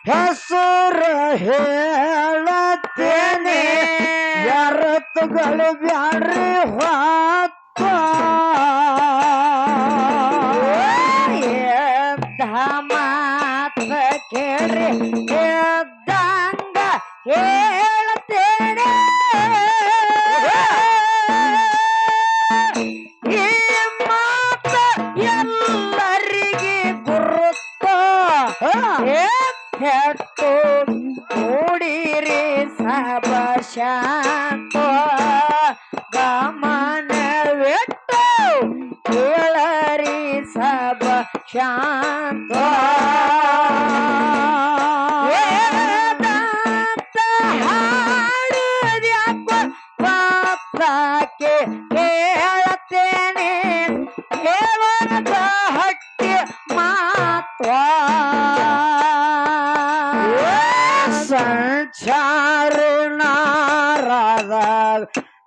ಹೆಸರು ಹೇಳತ್ತೇನೆ ಯಾರತ್ತುಗಳು ಬ್ಯಾಡ್ರಿ ಹೊತ್ತ ಮಾತ ಕೇಳ್ರಿ ಎದ್ದಂಗ ಹೇಳ್ತೇನೆ ಈ ಮಾತ ಎಲ್ಲರಿಗೆ ಗುರುತ ಹೆಟ್ಟು ಕೂಡಿರಿ ಸಬ ಶಾಂತ ಗಮನವಿಟ್ಟು ಕೇಳರಿ ಸಬ ಶಾಂತ ಹಾಡುದ್ಯಾಕ ಪಾಪಕ್ಕೆ ಕೇಳತ್ತೇನೆ ಕೇವಲದ ಹಟ್ಟಿ ಮಾತ್ವ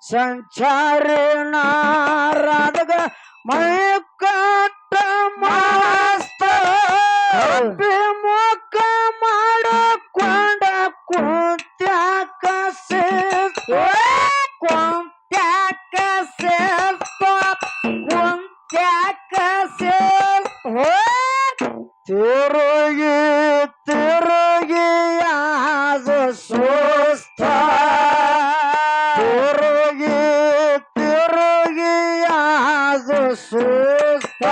ಸಂಚಾರಿ ನಾರದಾಗ ಮೈಕಟ್ಟ ಮಸ್ತ ಮುಖ ಮಾಡಿಕೊಂಡ ಕುಂತ್ಯಾಕ ಕುಂತ್ಯಾಕ ಕುಂತ್ಯಾಕ ತಿರುಗಿ ತಿರುಗಿ ಅದು ಸುಸ್ತ ತಿರುಗಿ ತಿರುಗಿ ಅದು ಸುಸ್ತ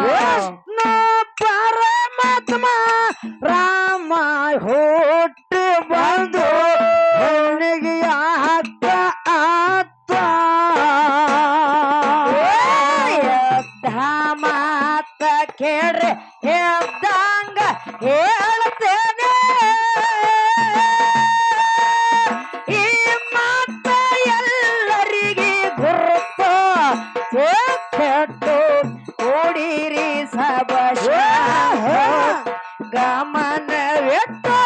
ವಿಷ್ಣು ಪರಮಾತ್ಮ ರಾಮ ಹುಟ್ಟಿ ಬಂದು ಹೆಣ್ಣಿಗೆ ಯಾಕ ಆತ ಮಾತ ಕೇಳ್ರಿ ಎದ್ದಂಗ ಹೇಳ್ತೇನೆ ಈ ಮಾತ ಎಲ್ಲರಿಗೆ ಗುರುತು ಕೆಟ್ಟು ಕೂಡಿರಿ ಸಬಶ ಗಮನವಿಟ್ಟು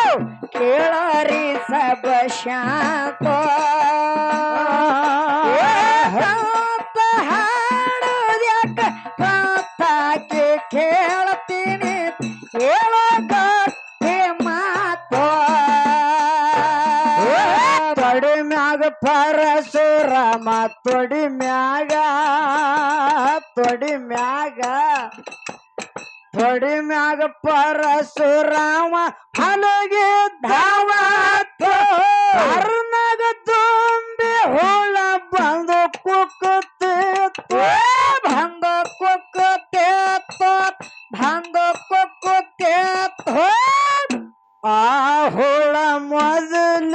ಕೇಳರಿ ಸಬ ಶಾಂತ ಹಾಡುದ್ಯಾಕ ಕಾತಾಕೆ ಕೇಳ್ತೀನಿ ಹೇಳೋ ಗಟ್ಟಿ ಮಾತು ತೊಡಿ ಮ್ಯಾಗ ಪರಶುರಾಮ ತೊಡಿ ಮ್ಯಾಗ ಪರಶುರಾಮ ಹಲಗೆ ಧಾವ ಅರ್ನಾಗ ತುಂಬಿ ಹೋಳ ಬಂದು ಕುಕ್ಕುತ್ತಿತ್ತು ಆ ಹುಳ ಮೊದಲೇನಾಗಿತ್ತು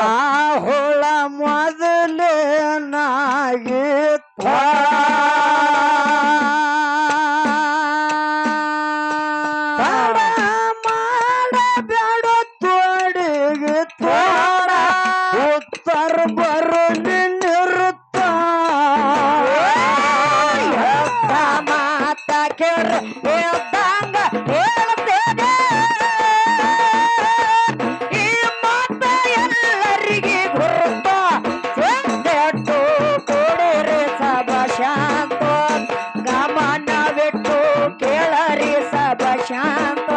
ಆ ಹುಳ ಮೊದಲೇನಾಗಿತ್ತು ಮಾಡಬೇಡ ತೋಡಿಗೆ ತೋಡ ಉತ್ತರ ಬರಲಿ ನಿರುತ್ತ ಮಾತ ಕೇಳ್ರಿ ಎದ್ದಂಗ ಹೇಳ್ತೇನೆ ಈ ಮಾತ ಎಲ್ಲರಿಗೆ ಗುರುತ ಚೆಂದೆಟ್ಟು ಕೂಡಿರಿ ಸಬ ಶಾಂತ ಗಮನವಿಟ್ಟು ಕೇಳರಿ ಸಬ ಶಾಂತ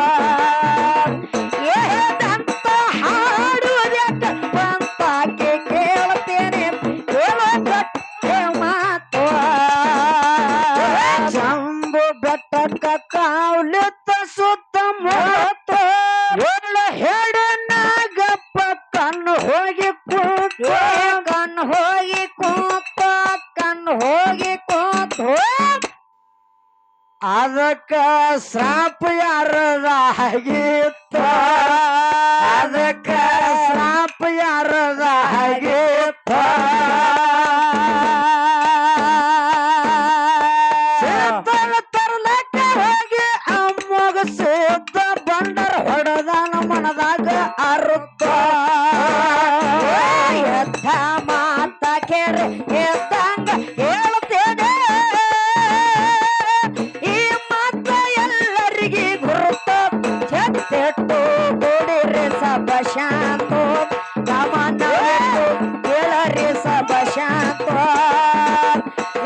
ಏದಂತ ಹಾಡುವುದ್ಯಾಕ ಸ್ವಂತಕ್ಕೆ ಕೇಳ್ತೇನೆ ಹೇಳೋ ಗಟ್ಟಿ ಮಾತು ಜಂಬು ಬೆಟ್ಟಕ್ಕ ಕಾವ್ಲಿತ್ತ ಸುತ್ತಮುತ್ತ ಎಲ್ಲ ಹೆಡನಾಗಪ್ಪ ಕಣ್ಣು ಹೋಗಿ ಕೂತು ಕಣ್ಣು ಹೋಗಿ ಕೂತು ಅದಕ್ಕ ಶ್ರಾಪ ಯಾರದಾಗಿತ್ತ ಅದಕ್ಕ ಶ್ರಾಪ ಯಾರದಾಗಿತ್ತ ತರ್ಲಕ್ಕ ಹೋಗಿ ಅಮ್ಮಗ ಸಿದ್ಧ ಬಂಡರ ಹೊಡೆದಾನ ಮನದಾಗ ಅರುತ್ತ ಎದ್ದ ಮಾತ ಕೇಳ್ರಿ ಎದ್ದಂಗ ಹೇಳ್ತೇನೆ ಈ ಮಾತ ಎಲ್ಲರಿಗೆ ಗುರುತ ಚೆತ್ತೆಟ್ಟು ಕೂಡಿರಿ ಸಬ ಶಾಂತ ಗಮನವಿಟ್ಟು ಕೇಳರಿ ಸಬ ಶಾಂತ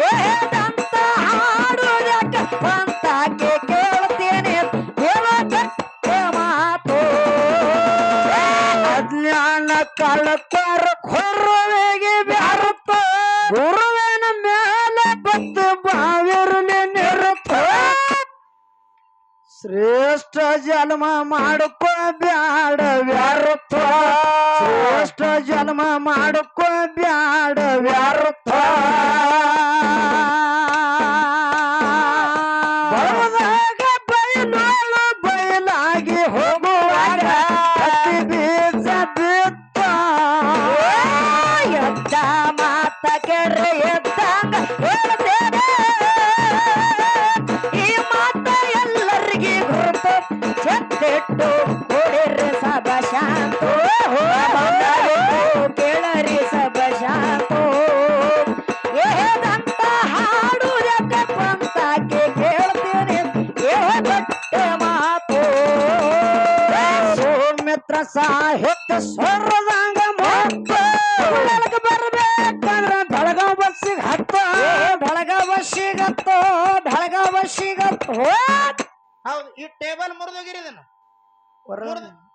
ಏದಂತ ಹಾಡುವುದಕ್ಕ ಅಂತಾಕೆ ಕೇಳ್ತೇನೆ ಹೇಳಕ್ಕೆ ಮಾತು ಅಜ್ಞಾನ ಕಳತಾರ ಕೊರುವೆಗೆ ಬ್ಯಾರುತ್ತ ಗುರುವಿನ ಮೇಲೆ ಬತ್ತು ಬಾವಿರಲಿ ನಿರುತ್ತ ಶ್ರೇಷ್ಠ ಜನ್ಮ ಮಾಡ್ಕೋ ಬ್ಯಾಡ ವ್ಯಾರುತ್ತ ಶ್ರೇಷ್ಠ ಜನ್ಮ ಮಾಡ್ಕೋ ಬ್ಯಾಡ ವ್ಯಾರುತ್ತ ಬರುವಾಗ ಬಯಲು ಬಯಲಾಗಿ ಹೋಗುವಾಗ ಹತ್ತಿ ಬೀಜ ಬಿತ್ತ ಎದ್ದ ಮಾತ ಕೆರೆ ಎದ್ದಂಗ ಹೇಳ್ತೇನೆ ಈ ಮಾತ ಎಲ್ಲರಿಗೆ ಗುರುತು ಚೆತ್ತಿಟ್ಟು ಕೊಡಿರಿ ಸಭ ಶಾಂತ ಕೇಳರಿ ಸಭ ಶಾಂತ ಏದಂತ ಹಾಡುವುದಕ್ಕ ಪಂತಾಕೆ ಕೇಳ್ತೇನೆ ಹೇಳಟ್ಟ ಮಾತು ಸೌಮಿತ್ರ ಸಾಹಿತ್ಯ ಸ್ವರದಂಗ ಮೊತ್ತ ಬರ್ಬೇಕಂದ್ರ ಬೆಳಗಾವ್ ಬಸ್ಸಿಗೆ ಹತ್ತ ಬೆಳಗಾವ ಸಿಗತ್ತೋ ಬೆಳಗಾವ ಸಿಗತ್ತೋ ಹೌದು ಈ ಟೇಬಲ್ ಮುರಿದೋಗಿರಿ ಇದನ್ನ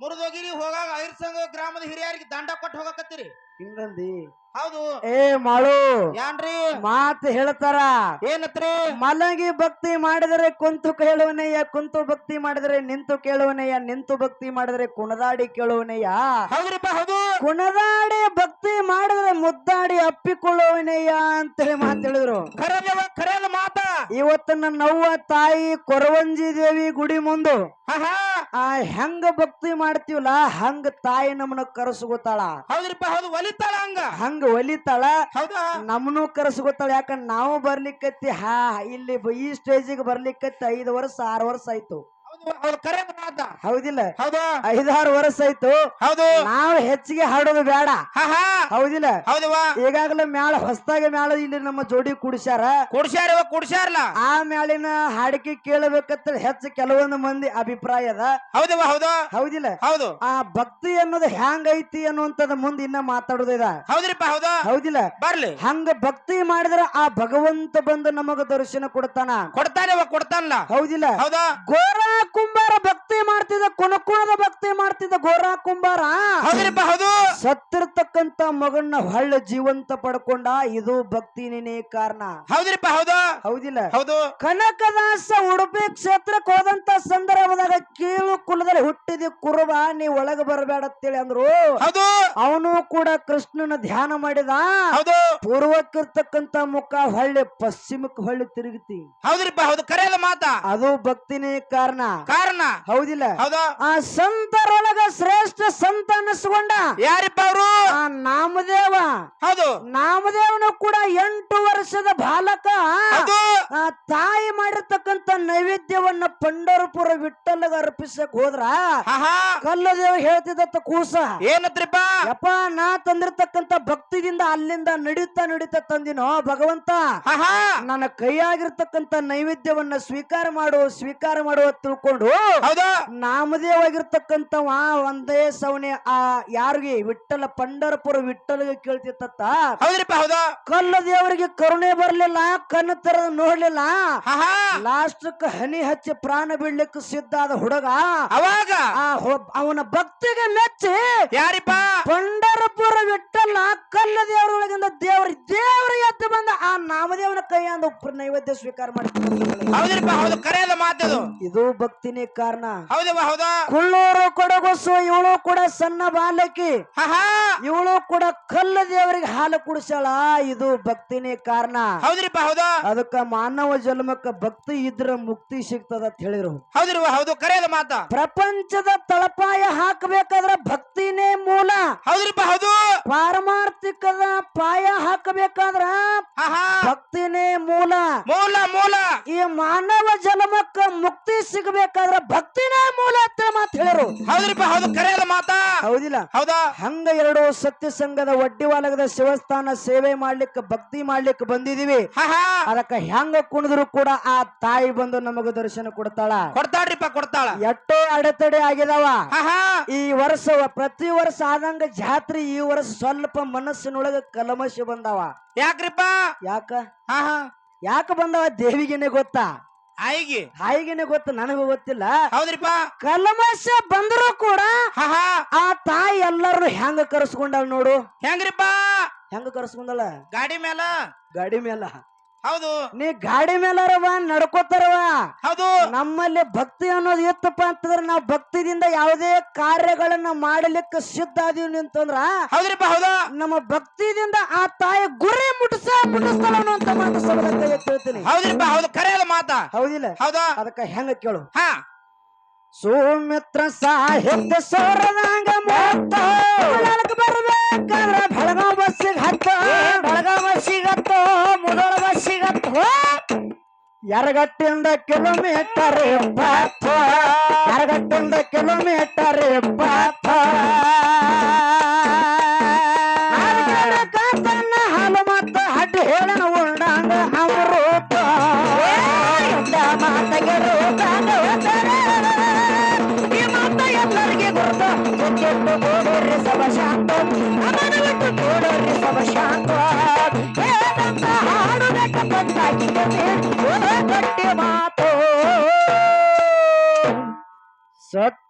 ಮುರಿದೋಗಿರಿ ಹೋಗಾಗ ಐರ್ಸಂಗ ಗ್ರಾಮದ ಹಿರಿಯರಿಗೆ ದಂಡ ಕೊಟ್ಟು ಹೋಗಕತ್ತೀರಿ ಹಿಂಗಂದಿ ಹೌದು ಏ ಮಾಡು ಯಾನ್ರಿ ಮಾತ್ ಹೇಳ್ತಾರ ಏನತ್ರಿ ಮಲಗಿ ಭಕ್ತಿ ಮಾಡಿದರೆ ಕುಂತು ಕೇಳುವನೆಯ ಕುಂತು ಭಕ್ತಿ ಮಾಡಿದರೆ ನಿಂತು ಕೇಳುವನೆಯ ನಿಂತು ಭಕ್ತಿ ಮಾಡಿದರೆ ಕುಣದಾಡಿ ಕೇಳುವನೆಯ ಹೌದ್ರಿಪ್ಪ ಹೌದು ಕುಣದಾಡಿ ಭಕ್ತಿ ಮಾಡಿದ್ರೆ ಮುದ್ದಾಡಿ ಅಪ್ಪಿಕೊಳ್ಳುವನೆಯ ಅಂತೇಳಿ ಮಾತು ಹೇಳಿದ್ರು ಖರೇದ ಮಾತ ಇವತ್ತು ನನ್ನ ಅವ್ವ ತಾಯಿ ಕೊರವಂಜಿ ದೇವಿ ಗುಡಿ ಮುಂದು ಆ ಹೆಂಗ ಭಕ್ತಿ ಮಾಡ್ತೀವಲ್ಲ ಹಂಗ ತಾಯಿ ನಮ್ಮನ್ನ ಕರೆಸ್ಕೊತಾಳ ಹೌದ್ರಿಪ್ಪ ಹೌದು ಒಲಿತಾಳ ಹಂಗ ಒಲಿತಾಳ ಹೌದಾ ನಮ್ಮನು ಕರೆಸ್ಕೊತಾಳ ಯಾಕಂದ್ರೆ ನಾವು ಬರ್ಲಿಕ್ಕತ್ತಿ ಇಲ್ಲಿ ಈ ಸ್ಟೇಜಿಗೆ ಬರ್ಲಿಕ್ಕತ್ತಿ 5 ವರ್ಷ 6 ವರ್ಷ ಆಯ್ತು ಹೌದು ಖರೇದ ಮಾತ ಹೌದಿಲ್ಲ ಹೌದು 5-6 ವರ್ಷ ಆಯ್ತು ಹೌದು ನಾವು ಹೆಚ್ಚಿಗೆ ಹಾಡೋದು ಬೇಡ ಹೌದಿಲ್ಲ ಹೌದವಾ ಈಗಾಗಲೇ ಮ್ಯಾಳ ಹೊಸದಾಗಿ ಮ್ಯಾಳ ಇಲ್ಲಿ ನಮ್ಮ ಜೋಡಿ ಕುಡಿಸ್ಯಾರ ಕುಡ್ಸ್ಯಾರಲ್ಲ ಆ ಮ್ಯಾಲಿನ ಹಾಡಿಕೆ ಕೇಳಬೇಕಂತ ಹೆಚ್ಚು ಕೆಲವೊಂದು ಮಂದಿ ಅಭಿಪ್ರಾಯ ಅದ ಹೌದವಾ ಹೌದು ಹೌದಿಲ್ಲ ಹೌದು ಆ ಭಕ್ತಿ ಅನ್ನೋದು ಹ್ಯಾಂಗ ಐತಿ ಅನ್ನುವಂಥದ್ದು ಮುಂದೆ ಇನ್ನ ಮಾತಾಡೋದಿದ ಹೌದ್ರಿಪ್ಪ ಹೌದು ಹೌದಿಲ್ಲ ಬರ್ಲಿ ಹಂಗ ಭಕ್ತಿ ಮಾಡಿದ್ರೆ ಆ ಭಗವಂತ ಬಂದು ನಮಗ ದರ್ಶನ ಕೊಡ್ತಾನ ಕೊಡ್ತಾನಲ್ಲ ಹೌದಿಲ್ಲ ಹೌದಾ ಗೋರಾ ಕುಂಬಾರ ಭಕ್ತಿ ಮಾಡ್ತಿದ್ದ ಕುಣಕುಣದ ಭಕ್ತಿ ಮಾಡ್ತಿದ್ದ ಗೋರಾ ಕುಂಬಾರ ಹೌದ್ರಿಪ್ಪ ಹೌದು ಸತ್ತಿರ್ತಕ್ಕಂತ ಮಗನ್ನ ಹೊಳ್ಳ ಜೀವಂತ ಪಡ್ಕೊಂಡ ಇದು ಭಕ್ತಿನೇ ಕಾರಣ ಹೌದ್ರಿಪ್ಪ ಹೌದು ಹೌದಿಲ್ಲ ಹೌದು ಕನಕದಾಸ ಉಡುಪಿ ಕ್ಷೇತ್ರಕ್ಕೆ ಹೋದಂತ ಸಂದರ್ಭದಾಗ ಕೀಳು ಕುಲದಲ್ಲಿ ಹುಟ್ಟಿದ ಕುರುಬ ನೀ ಒಳಗ ಬರಬೇಡ ಅಂತೇಳಿ ಅಂದ್ರು ಹೌದು ಅವನು ಕೂಡ ಕೃಷ್ಣನ ಧ್ಯಾನ ಮಾಡಿದ ಹೌದು ಪೂರ್ವಕ್ಕಿರ್ತಕ್ಕಂತ ಮುಖ ಹೊಳ್ಳಿ ಪಶ್ಚಿಮಕ್ಕೆ ಹೊಳ್ಳಿ ತಿರುಗಿತಿ ಹೌದ್ರಿಪ್ಪ ಹೌದು ಕರೆಯಲ್ಲ ಮಾತಾ ಅದು ಭಕ್ತಿನೇ ಕಾರಣ ಹೌದಿಲ್ಲ ಹೌದಾ ಆ ಸಂತರೊಳಗ ಶ್ರೇಷ್ಠ ಸಂತ ಅನ್ನಿಸ್ಕೊಂಡ ಯಾರಿಪ್ಪ ಅವರು ಆ ನಾಮದೇವ ಹೌದು ನಾಮದೇವನು ಕೂಡ 8 ವರ್ಷದ ಬಾಲಕ ಹೌದು ಆ ತಾಯಿ ಮಾಡಿರ್ತಕ್ಕಂತ ನೈವೇದ್ಯವನ್ನ ಪಂಡರಪುರ ವಿಠ್ಠಲಗ ಅರ್ಪಿಸಕ್ ಹೋದ್ರ ಕಲ್ಲದೇವ ಹೇಳ್ತಿದ್ದ ಕೂಸ ಏನತ್ರಿಪ್ಪ ಯಪ್ಪ ನಾ ತಂದಿರ್ತಕ್ಕಂತ ಭಕ್ತಿದಿಂದ ಅಲ್ಲಿಂದ ನಡೀತಾ ತಂದಿನೋ ಭಗವಂತ ನನ್ನ ಕೈಯಾಗಿರ್ತಕ್ಕಂತ ನೈವೇದ್ಯವನ್ನ ಸ್ವೀಕಾರ ಮಾಡುವ ತಿಳ್ಕೊಂಡು ಹೌದಾ ನಾಮದೇವಾಗಿರ್ತಕ್ಕಂಥವ ಒಂದೇ ಸವಣೆ ಆ ಯಾರಿಗೆ ವಿಠ್ಠಲ ಪಂಡರಪುರ ವಿಠ್ಠಲಿಗೆ ಕೇಳ್ತಿತ್ತ ಹೌದ್ರಿಪ್ಪ ಹೌದಾ ಕಲ್ಲ ದೇವರಿಗೆ ಕರುಣೆ ಬರ್ಲಿಲ್ಲ ಕಣ್ಣು ತೆರೆದು ನೋಡ್ಲಿಲ್ಲ ಲಾಸ್ಟ್ ಹನಿ ಹಚ್ಚಿ ಪ್ರಾಣ ಬಿಡ್ಲಿಕ್ಕೆ ಸಿದ್ಧ ಆದ ಹುಡುಗ ಅವಾಗ ಅವನ ಭಕ್ತಿಗೆ ಮೆಚ್ಚಿ ಯಾರಿಪ್ಪ ಪಂಡರಪುರ ವಿಠ್ಠಲ ಕಲ್ಲ ದೇವರೊಳಗಿಂದ ದೇವರ ಎದ್ದು ಬಂದ ಆ ನಾಮದೇವನ ಕೈಯಿಂದ ನೈವೇದ್ಯ ಸ್ವೀಕಾರ ಮಾಡ್ತಾರೆ ಹೌದ್ರಿಪ್ಪ ಹೌದು ಕರೆಯಲ್ಲ ಮಾತದು ಇದು ಭಕ್ತಿನೇ ಕಾರಣ ಹೌದವಾ ಹೌದಾ ಕುಳ್ಳೂರು ಕೊಡಗೊಸು ಇವಳು ಕೂಡ ಸಣ್ಣ ಬಾಲಕಿ ಇವಳು ಕೂಡ ಕಲ್ಲ ದೇವರಿಗೆ ಹಾಲು ಕುಡಿಸಾಳ ಇದು ಭಕ್ತಿನೇ ಕಾರಣ ಹೌದ್ರಿಪ್ಪ ಹೌದಾ ಅದಕ್ಕ ಮಾನವ ಜನ್ಮಕ್ಕ ಭಕ್ತಿ ಇದ್ರ ಮುಕ್ತಿ ಸಿಗ್ತದ ಅಂತ ಹೇಳಿರು ಹೌದ್ರಿವ ಹೌದು ಕರೆಯಲ್ಲ ಮಾತ ಪ್ರಪಂಚದ ತಳಪಾಯ ಹಾಕಬೇಕಾದ್ರ ಭಕ್ತಿನೇ ಮೂಲ ಹೌದ್ರಿಪ್ಪ ಹೌದು ಪಾರಮಾರ್ಥಿಕದ ಪಾಯ ಹಾಕಬೇಕಾದ್ರ ಭಕ್ತಿನೇ ಮೂಲ ಈ ಮಾನವ ಜನ್ಮಕ್ಕ ಮುಕ್ತಿ ಸಿಗಬೇಕಾದ್ರ ಭಕ್ತಿನೇ ಮೂಲ ಅಂತ ಮಾತು ಹೇಳಿರು ಹೌದ್ರಿಪ್ಪ ಹೌದು ಕರೆಯಲ್ಲ ಮಾತಾ ಹೌದಿಲ್ಲ ಹೌದಾ ಹಂಗ ಎರಡು ಸತ್ಯ ಸಂಘದ ಒಡ್ಡಿವಾಲಗದ ಶಿವಸ್ಥಾನ ಸೇವೆ ಮಾಡ್ಲಿಕ್ಕೆ ಭಕ್ತಿ ಮಾಡ್ಲಿಕ್ಕೆ ಬಂದಿದೀವಿ ಅದಕ್ಕ ಹೆಂಗ ಕುಣಿದ್ರು ಕೂಡ ಆ ತಾಯಿ ಬಂದು ನಮಗ ದರ್ಶನ ಕೊಡ್ತಾಳ ಎಷ್ಟೋ ಅಡೆತಡೆ ಆಗಿದಾವ ಈ ವರ್ಷ ಪ್ರತಿ ವರ್ಷ ಆದಂಗ ಜಾತ್ರೆ ಈ ವರ್ಷ ಸ್ವಲ್ಪ ಮನಸ್ಸಿನೊಳಗ ಕಲಮಶ ಬಂದ ಬಂದಾವ. ಯಾಕ್ರಿಪ್ಪ ಯಾಕ ಹಾ ಹಾ ಯಾಕ ಬಂದಾವ ದೇವಿಗೆನೆ ಗೊತ್ತಾ, ಆಯಿಗೆ ಹಾಯಿಗೆನೆ ಗೊತ್ತ, ನನಗೂ ಗೊತ್ತಿಲ್ಲ. ಹೌದ್ರಿಪ್ಪ ಕಲ್ಮಶ ಬಂದ್ರು ಕೂಡ ಹಾ ಹಾ ಆ ತಾಯಿ ಎಲ್ಲಾರು ಹೆಂಗ ಕರೆಸ್ಕೊಂಡಾಳ ನೋಡು. ಹೆಂಗ್ರಿಪ್ಪ ಹೆಂಗ ಕರೆಸ್ಕೊಂಡಾಳ? ಗಾಡಿ ಮೇಲ. ಗಾಡಿ ಮೇಲ. ಹೌದು ನೀ ಗಾಡಿ ಮೇಲಾರವ ನಡ್ಕೋತಾರವ. ಹೌದು ನಮ್ಮಲ್ಲಿ ಭಕ್ತಿ ಅನ್ನೋದು ಇತ್ತಪ್ಪ ಅಂತಂದ್ರ ನಾವು ಭಕ್ತಿದಿಂದ ಯಾವುದೇ ಕಾರ್ಯಗಳನ್ನ ಮಾಡಲಿಕ್ಕೆ ಸಿದ್ಧ ಅದೀವಿ ಅಂತಂದ್ರ ಹೌದ್ರಿಪ್ಪ ಹೌದು ನಮ್ಮ ಭಕ್ತಿದಿಂದ ಆ ತಾಯಿ ಗುರಿ ಮುಟ್ಟಿಸ್ತಾಳ ಅನ್ನುವಂತ ಮಾತು ಸಭೆಯಲ್ಲಿ ಹೇಳ್ತೀನಿ. ಹೌದ್ರಿಪ್ಪ ಹೌದು ಕರೆ ಅದ ಮಾತಾ. ಹೌದಿಲ್ಲ? ಹೌದಾ ಅದಕ್ಕ ಹೆಂಗ ಕೇಳು. ಹಾ ಸುಮಿತ್ರ ಸಾಹಿತ್ಯ ಸೋರದಂಗ ಬರ್ಬೇಕಾದ್ರ ಬೆಳಗಾವ್ ಬಸ್ಸಿಗೆ ಹತ್ತ, ಬೆಳಗಾವ್ ಬಸ್ಸಿಗತ್ತು ಮುದೋಳ ಬಸ್ಸಿಗತ್ತು ಎರಗಟ್ಟಿಂದ ಕಿಲೋಮೀಟರ್ 20, ಎರಗಟ್ಟಿಂದ ಕಿಲೋಮೀಟರ್ 20. ಕಾತನ್ನ ಹಾಲು ಮತ್ತು ಹಡ್ಡಿ ಹೇಳನ ಉಂಡಂಗ ಅಮೃತ ಮಾತಗೆ ಈ ಮಾತ ಎಲ್ಲರಿಗೆ ಗುರುತ ಕೆಟ್ಟು ಕೂಡೋರಿ ಸಭ ಶಾಂತ ಅಮನ ಬಿಟ್ಟು ಕೂಡೋರಿ ಸಭ ಶಾಂತ ಏನಂತ ಹಾಡುಬೇಕ ಬಂದಾಗಿ ಗಟ್ಟಿ ಮಾತು ಸತ್ಯ